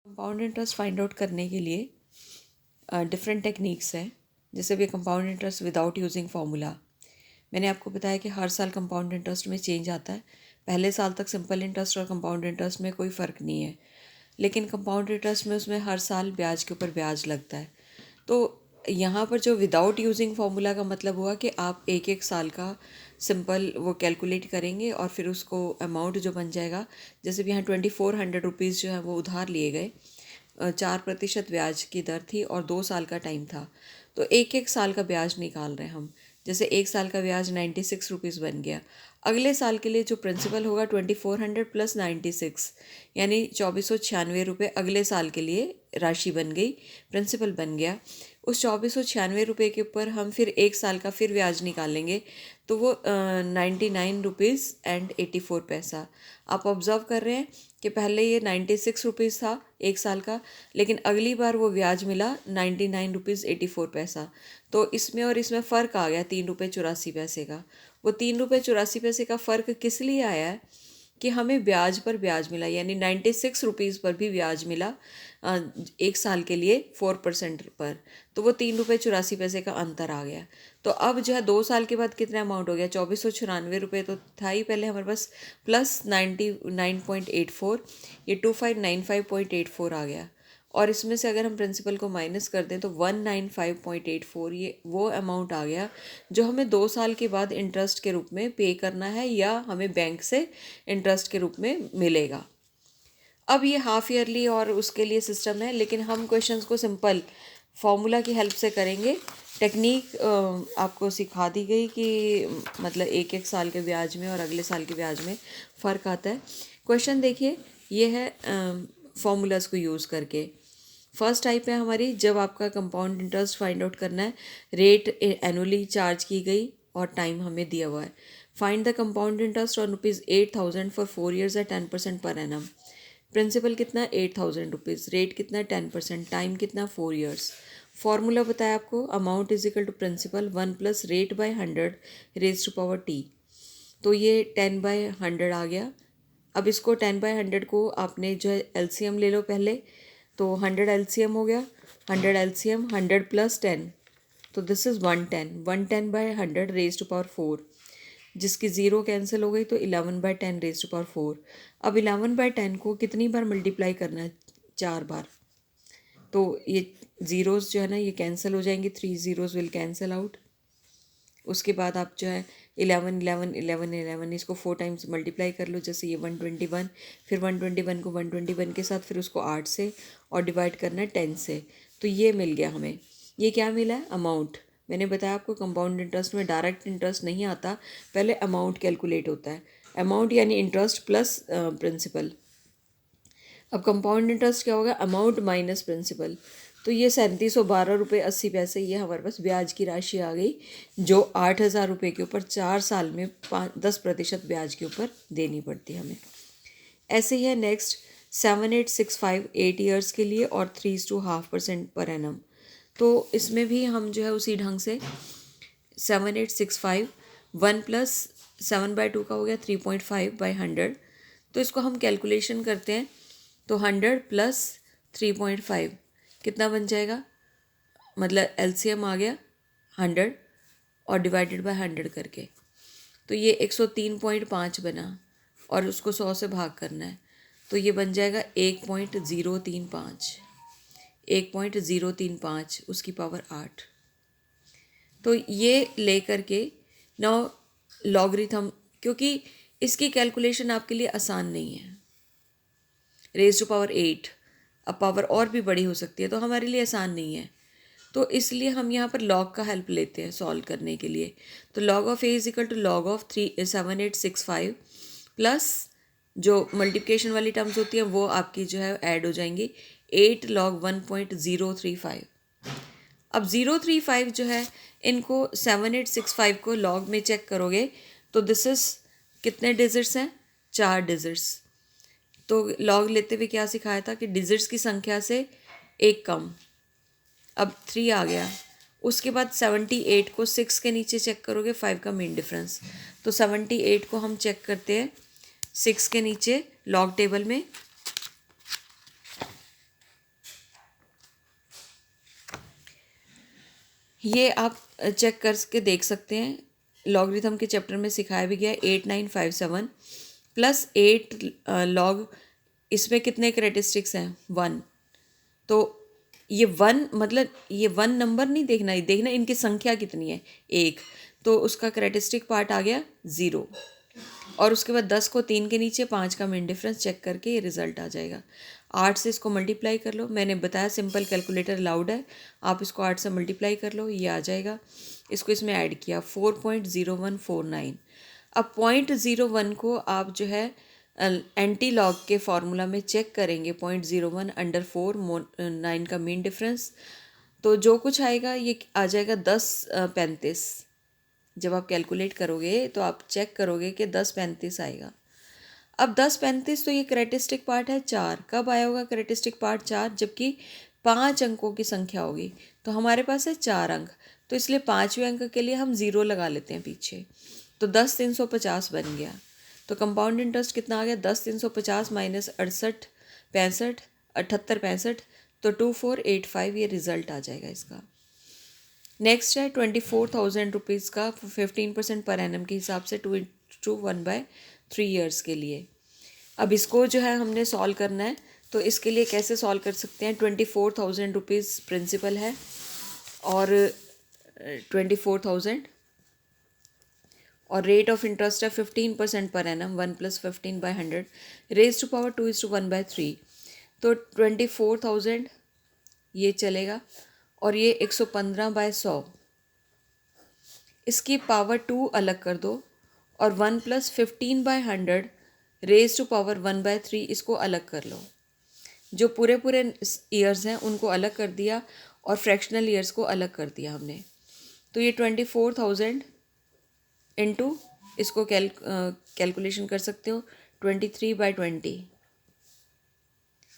Compound interest find out करने के लिए डिफरेंट टेक्निक्स हैं। जैसे भी compound interest without using formula, मैंने आपको बताया कि हर साल कंपाउंड इंटरेस्ट में चेंज आता है। पहले साल तक सिंपल इंटरेस्ट और कंपाउंड इंटरेस्ट में कोई फ़र्क नहीं है, लेकिन कंपाउंड इंटरेस्ट में उसमें हर साल ब्याज के ऊपर ब्याज लगता है। तो यहाँ पर जो विदाउट यूजिंग फार्मूला का मतलब हुआ कि आप एक एक साल का सिंपल वो कैलकुलेट करेंगे और फिर उसको अमाउंट जो बन जाएगा, जैसे भी यहाँ 2400 रुपीज़ जो है वो उधार लिए गए, 4% ब्याज की दर थी और 2 साल का टाइम था। तो एक एक साल का ब्याज निकाल रहे हैं हम। जैसे एक साल का ब्याज 96 रुपीज़ बन गया। अगले साल के लिए जो प्रिंसिपल होगा 2400 प्लस 96, यानी 2496 रुपये अगले साल के लिए राशि बन गई, प्रिंसिपल बन गया। उस 2496 रुपये के ऊपर हम फिर एक साल का फिर ब्याज निकालेंगे, तो वो 99 रुपीज़ एंड 84 पैसा। आप ऑब्ज़र्व कर रहे हैं कि पहले ये 96 रुपीज़ था एक साल का, लेकिन अगली बार वो ब्याज मिला 99 रुपीज़ 84 पैसा। तो इसमें और इसमें फ़र्क आ गया 3 रुपये 84 पैसे का। वो 3 रुपये 84 पैसे का फ़र्क किस लिए आया है कि हमें ब्याज पर ब्याज मिला, यानी 96 रुपीज़ पर भी ब्याज मिला एक साल के लिए 4% पर। तो वो 3 रुपये 84 पैसे का अंतर आ गया। तो अब जो है 2 साल के बाद कितना अमाउंट हो गया, 2494 रुपये तो था ही पहले हमारे पास, प्लस 99.84, ये 2595.84 आ गया। और इसमें से अगर हम प्रिंसिपल को माइनस कर दें तो 195.84 ये वो अमाउंट आ गया जो हमें 2 साल के बाद इंटरेस्ट के रूप में पे करना है या हमें बैंक से इंटरेस्ट के रूप में मिलेगा। अब ये हाफ ईयरली और उसके लिए सिस्टम है, लेकिन हम क्वेश्चंस को सिंपल फार्मूला की हेल्प से करेंगे। टेक्निक आपको सिखा दी गई कि मतलब एक एक साल के ब्याज में और अगले साल के ब्याज में फ़र्क आता है। क्वेश्चन देखिए, ये है फार्मूलाज को यूज़ करके। फर्स्ट टाइप है हमारी, जब आपका कंपाउंड इंटरेस्ट फाइंड आउट करना है, रेट एनुअली चार्ज की गई और टाइम हमें दिया हुआ है। Find the compound interest on ₹8,000 for 4 years at 10% per annum. Principal कितना, 8,000 रुपीज़, रेट कितना 10%, टाइम कितना 4 years। फॉर्मूला बताया आपको, amount is equal to principal 1 plus rate by 100 raise to power T. तो ये 10/100 आ गया। अब इसको 10/100 को आपने जो है एलसीएम ले लो पहले, तो 100 एलसीएम हो गया। 100 एलसीएम 100 प्लस 10, तो this is 110। 110/100 raise to power 4, जिसकी ज़ीरो कैंसिल हो गई तो 11/10 रेज टू पावर 4। अब 11/10 को कितनी बार मल्टीप्लाई करना है, 4 बार। तो ये ज़ीरोज़ जो है ना ये कैंसिल हो जाएंगी, 3 ज़ीरोज़ विल कैंसिल आउट। उसके बाद आप जो है 11 11 11 11 इसको 4 टाइम्स मल्टीप्लाई कर लो। जैसे ये 121, फिर 121 को 121 के साथ फिर उसको 8 से और डिवाइड करना है 10 से। तो ये मिल गया हमें। ये क्या मिला है, अमाउंट। मैंने बताया आपको कंपाउंड इंटरेस्ट में डायरेक्ट इंटरेस्ट नहीं आता, पहले अमाउंट कैलकुलेट होता है। अमाउंट यानी इंटरेस्ट प्लस प्रिंसिपल। अब कंपाउंड इंटरेस्ट क्या होगा, अमाउंट माइनस प्रिंसिपल। तो ये 3712 रुपये 80 पैसे, ये हमारे पास ब्याज की राशि आ गई जो 8,000 रुपये के ऊपर 4 साल में 10% ब्याज के ऊपर देनी पड़ती है हमें। ऐसे ही है नेक्स्ट 7865 8 ईयर्स के लिए और 3:2.5% पर एनम। तो इसमें भी हम जो है उसी ढंग से 7865 1 प्लस 7/2 का हो गया 3.5/100। तो इसको हम कैलकुलेशन करते हैं, तो 100 प्लस 3.5 कितना बन जाएगा, मतलब एलसीएम आ गया 100 और डिवाइडेड बाय 100 करके, तो ये 103.5 बना और उसको 100 से भाग करना है, तो ये बन जाएगा 1.035, 1.035 उसकी पावर 8। तो ये ले करके नौ लॉगरिथम, क्योंकि इसकी कैलकुलेशन आपके लिए आसान नहीं है, रेज टू पावर 8, अब पावर और भी बड़ी हो सकती है, तो हमारे लिए आसान नहीं है। तो इसलिए हम यहाँ पर लॉग का हेल्प लेते हैं सॉल्व करने के लिए। तो log of A is equal to log of 7865 plus जो मल्टीप्लिकेशन वाली टर्म्स होती हैं वो आपकी जो है ऐड हो जाएंगी, 8 लॉग 1.035। अब 035 जो है, इनको 7865 को लॉग में चेक करोगे तो दिस इज़ कितने डिजिट्स हैं, 4 डिजिट्स। तो लॉग लेते हुए क्या सिखाया था कि डिजिट्स की संख्या से एक कम, अब 3 आ गया। उसके बाद 78 को 6 के नीचे चेक करोगे, 5 का मेन डिफरेंस। तो 78 को हम चेक करते हैं 6 के नीचे लॉग टेबल में, ये आप चेक करके देख सकते हैं, लॉगरिथम के चैप्टर में सिखाया भी गया है। 8957 प्लस 8 लॉग, इसमें कितने करेक्टरिस्टिक्स हैं? 1। तो ये 1 मतलब ये 1 नंबर नहीं देखना, ये देखना इनकी संख्या कितनी है, 1। तो उसका करेक्टरिस्टिक पार्ट आ गया 0। और उसके बाद 10 को 3 के नीचे 5 का मीन डिफरेंस चेक करके ये रिजल्ट आ जाएगा। 8 से इसको मल्टीप्लाई कर लो, मैंने बताया सिंपल कैलकुलेटर अलाउड है, आप इसको 8 से मल्टीप्लाई कर लो, ये आ जाएगा। इसको इसमें ऐड किया 4.0149। अब 0.01 को आप जो है एंटी लॉग के फार्मूला में चेक करेंगे, 0.01/4 9 का मीन डिफरेंस, तो जो कुछ आएगा ये आ जाएगा 10.35। जब आप कैलकुलेट करोगे तो आप चेक करोगे कि 10.35 आएगा। अब 10.35 तो ये करेक्टरिस्टिक पार्ट है 4। कब आया होगा करेक्टरिस्टिक पार्ट 4? जबकि 5 अंकों की संख्या होगी, तो हमारे पास है 4 अंक, तो इसलिए 5वें अंक के लिए हम 0 लगा लेते हैं पीछे, तो 10,350 बन गया। तो कंपाउंड इंटरेस्ट कितना आ गया? 10,350 माइनस 68 65 78 65, तो 2485 ये रिजल्ट आ जाएगा इसका। नेक्स्ट है 24,000 रुपीज़ का 15% पर एनम के हिसाब से 2/1/3 ईयर्स के लिए। अब इसको जो है हमने सॉल्व करना है, तो इसके लिए कैसे सॉल्व कर सकते हैं? 24,000 रुपीज़ प्रिंसिपल है और 24,000 और रेट ऑफ इंटरेस्ट है 15% per annum, 1 + 15/100 raise to power 2:1/3। तो 24,000 ये चलेगा और ये 115/100, इसकी पावर 2 अलग कर दो और 1 + 15/100 रेज टू पावर 1/3 इसको अलग कर लो। जो पूरे पूरे ईयर्स हैं उनको अलग कर दिया और फ्रैक्शनल ईयर्स को अलग कर दिया हमने। तो ये 24,000 इंटू इसको कैलकुलेशन कर सकते हो 23/20,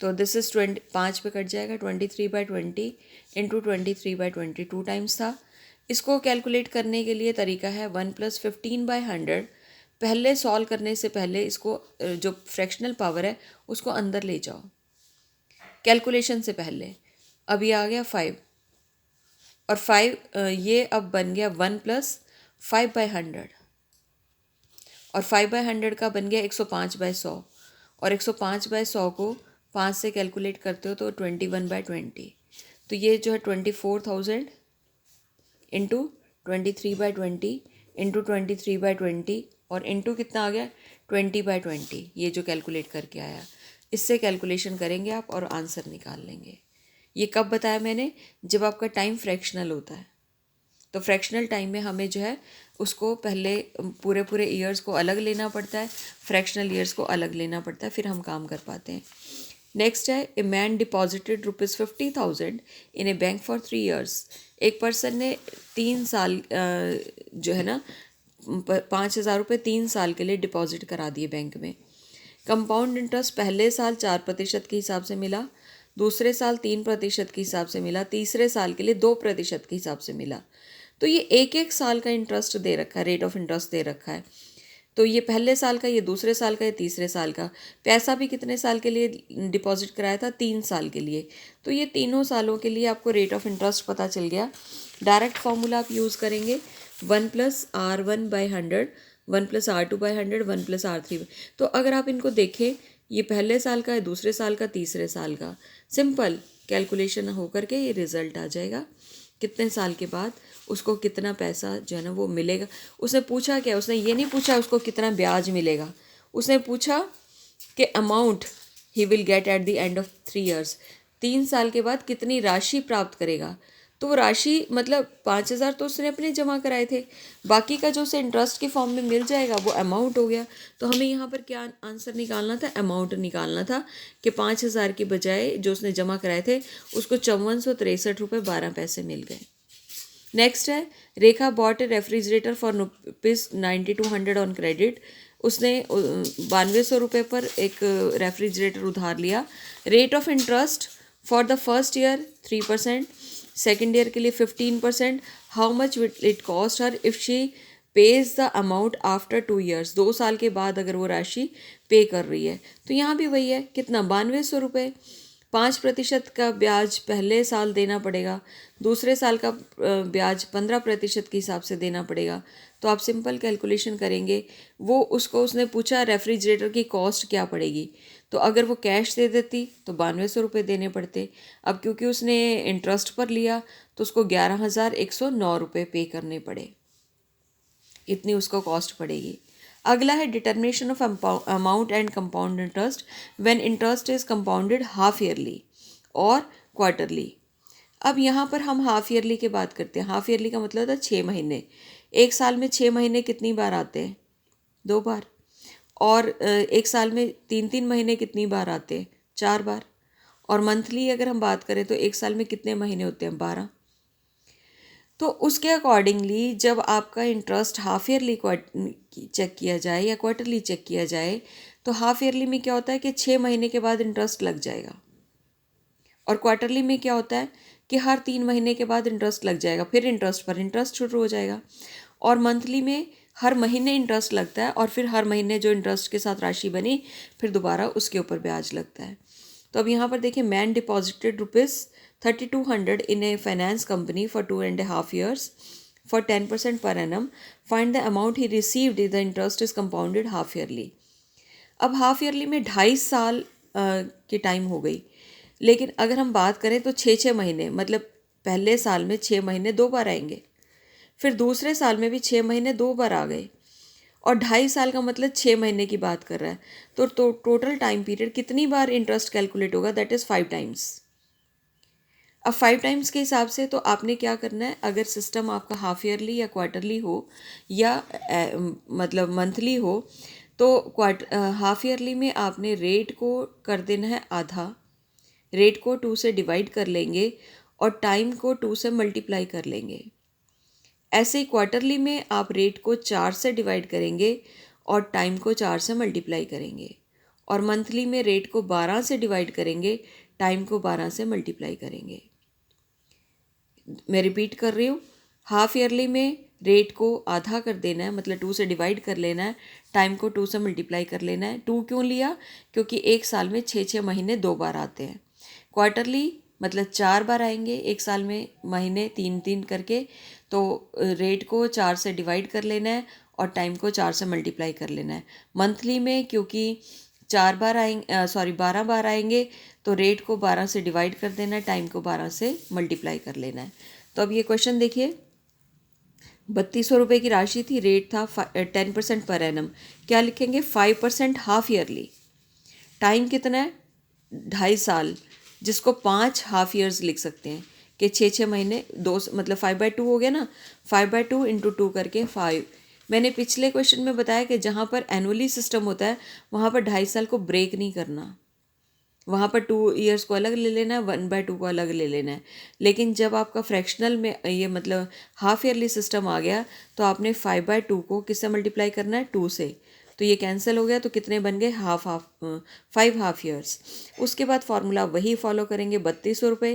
तो दिस इज़ 5 पे कट जाएगा, 23/20 इंटू 23/20 2 टाइम्स था। इसको कैलकुलेट करने के लिए तरीका है 1 + 15/100। पहले सॉल्व करने से पहले इसको जो फ्रैक्शनल पावर है उसको अंदर ले जाओ कैलकुलेशन से पहले। अब ये आ गया 5 और 5 ये अब बन गया 1 + 5/100 और 5/100 का बन गया 105/100 और 105/100 को 5 से कैलकुलेट करते हो तो 21/20। तो ये जो है 24,000 इंटू 23/20 इंटू 23/20 और इंटू कितना आ गया 20/20, ये जो कैलकुलेट करके आया। इससे कैलकुलेशन करेंगे आप और आंसर निकाल लेंगे। ये कब बताया मैंने? जब आपका टाइम फ्रैक्शनल होता है। तो फ्रैक्शनल टाइम में हमें जो है उसको पहले पूरे पूरे ईयर्स को अलग लेना पड़ता है, फ्रैक्शनल ईयर्स को अलग लेना पड़ता है, फिर हम काम कर पाते हैं। नेक्स्ट है a man deposited ₹50,000 in A bank for 3 years. एक पर्सन ने 3 साल जो है ना 5,000 रुपये 3 साल के लिए डिपॉजिट करा दिए बैंक में। कंपाउंड इंटरेस्ट पहले साल 4% के हिसाब से मिला, दूसरे साल 3% के हिसाब से मिला, तीसरे साल के लिए 2% के हिसाब से मिला। तो ये एक एक साल का इंटरेस्ट दे रखा है, रेट ऑफ इंटरेस्ट दे रखा है। तो ये पहले साल का, ये दूसरे साल का, ये तीसरे साल का। पैसा भी कितने साल के लिए डिपॉजिट कराया था? 3 साल के लिए। तो ये तीनों सालों के लिए आपको रेट ऑफ इंटरेस्ट पता चल गया। डायरेक्ट फार्मूला आप यूज़ करेंगे 1 + R1/100 1 + R2/100 1 + R3। तो अगर आप इनको देखें, ये पहले साल का है, दूसरे साल का, तीसरे साल का, सिंपल कैलकुलेशन होकर के ये रिज़ल्ट आ जाएगा कितने साल के बाद उसको कितना पैसा जो है ना वो मिलेगा। उसने पूछा क्या? उसने ये नहीं पूछा उसको कितना ब्याज मिलेगा, उसने पूछा कि amount he will get at the end of 3 years, 3 साल के बाद कितनी राशि प्राप्त करेगा। तो वो राशि मतलब 5,000 तो उसने अपने जमा कराए थे, बाकी का जो उसे इंटरेस्ट के फॉर्म में मिल जाएगा वो अमाउंट हो गया। तो हमें यहाँ पर क्या आंसर निकालना था? अमाउंट निकालना था कि 5,000 के बजाय जो उसने जमा कराए थे उसको 5463.12 मिल गए। नेक्स्ट है Rekha bought a refrigerator for ₹9200 on credit. उसने 9200 पर एक रेफ्रिजरेटर उधार लिया। Rate of interest for the first year 3%, second year के लिए 15%। How much it cost her if she pays the amount after 2 years. 2 साल के बाद अगर वो राशि पे कर रही है। तो यहाँ भी वही है, कितना? 9200 रुपये। 5% का ब्याज पहले साल देना पड़ेगा, दूसरे साल का ब्याज 15% के हिसाब से देना पड़ेगा। तो आप सिंपल कैलकुलेशन करेंगे। वो उसको उसने पूछा रेफ्रिजरेटर की कॉस्ट क्या पड़ेगी, तो अगर वो कैश दे देती तो 9200 रुपये देने पड़ते। अब क्योंकि उसने इंटरेस्ट पर लिया तो उसको 11,109 रुपये पे करने पड़े, इतनी उसको कॉस्ट पड़ेगी। अगला है determination of amount and compound interest when interest is compounded half yearly और क्वार्टरली। अब यहाँ पर हम हाफ ईयरली की बात करते हैं। हाफ ईयरली का मतलब होता है 6 महीने। एक साल में 6 महीने कितनी बार आते हैं? 2 बार। और एक साल में 3 3 महीने कितनी बार आते हैं? 4 बार। और मंथली अगर हम बात करें तो एक साल में कितने महीने होते हैं? 12। तो उसके अकॉर्डिंगली जब आपका इंटरेस्ट हाफ ईयरली चेक किया जाए या क्वार्टरली चेक किया जाए, तो हाफ ईयरली में क्या होता है कि 6 महीने के बाद इंटरेस्ट लग जाएगा, और क्वार्टरली में क्या होता है कि हर 3 महीने के बाद इंटरेस्ट लग जाएगा, फिर इंटरेस्ट पर इंटरेस्ट शुरू हो जाएगा। और मंथली में हर महीने इंटरेस्ट लगता है, और फिर हर महीने जो इंटरेस्ट के साथ राशि बनी फिर दोबारा उसके ऊपर ब्याज लगता है। तो अब यहाँ पर देखिए, man deposited ₹3200 in A finance company for 2.5 years for 10% per annum, find the amount he received the interest is compounded half yearly. अब हाफ ईयरली में 2.5 साल की टाइम हो गई, लेकिन अगर हम बात करें तो 6 6 महीने, मतलब पहले साल में 6 महीने 2 बार आएंगे, फिर दूसरे साल में भी 6 महीने 2 बार आ गए, और 2.5 साल का मतलब 6 महीने की बात कर रहा है। तो टोटल टाइम पीरियड कितनी बार इंटरेस्ट कैलकुलेट होगा? That is 5 times. अब 5 टाइम्स के हिसाब से तो आपने क्या करना है, अगर सिस्टम आपका हाफ ईयरली या क्वार्टरली हो या मतलब मंथली हो, तो हाफ ईयरली में आपने रेट को कर देना है आधा, रेट को 2 से डिवाइड कर लेंगे और टाइम को 2 से मल्टीप्लाई कर लेंगे। ऐसे ही क्वार्टरली में आप रेट को 4 से डिवाइड करेंगे और टाइम को 4 से मल्टीप्लाई करेंगे, और मंथली में रेट को 12 से डिवाइड करेंगे, टाइम को 12 से मल्टीप्लाई करेंगे। मैं रिपीट कर रही हूँ, हाफ ईयरली में रेट को आधा कर देना है, मतलब 2 से डिवाइड कर लेना है, टाइम को 2 से मल्टीप्लाई कर लेना है। 2 क्यों लिया? क्योंकि एक साल में 6 6 महीने 2 बार आते हैं। क्वार्टरली मतलब 4 बार आएंगे एक साल में, महीने 3 3 करके, तो रेट को 4 से डिवाइड कर लेना है और टाइम को 4 से मल्टीप्लाई कर लेना है। मंथली में क्योंकि 4 बार आएंगे, 12 बार आएंगे, तो रेट को 12 से डिवाइड कर देना है, टाइम को 12 से मल्टीप्लाई कर लेना है। तो अब ये क्वेश्चन देखिए, 3200 रुपये की राशि थी, रेट था 10% पर एनम। क्या लिखेंगे? 5% हाफ ईयरली। टाइम कितना है? 2.5 साल, जिसको 5 हाफ ईयर्स लिख सकते हैं कि 6 6 महीने, दो मतलब 5/2 हो गया ना, 5/2 इंटू 2 करके 5। मैंने पिछले क्वेश्चन में बताया कि जहाँ पर एनुअली सिस्टम होता है वहाँ पर 2.5 साल को ब्रेक नहीं करना, वहाँ पर 2 ईयर्स को अलग ले लेना है, 1/2 को अलग ले लेना है। लेकिन जब आपका फ्रैक्शनल में ये मतलब हाफ ईयरली सिस्टम आ गया, तो आपने 5/2 को किससे मल्टीप्लाई करना है? 2 से। तो ये कैंसिल हो गया, तो कितने बन गए? 5 हाफ ईयर्स। उसके बाद फार्मूला वही फॉलो करेंगे, 3200 रुपये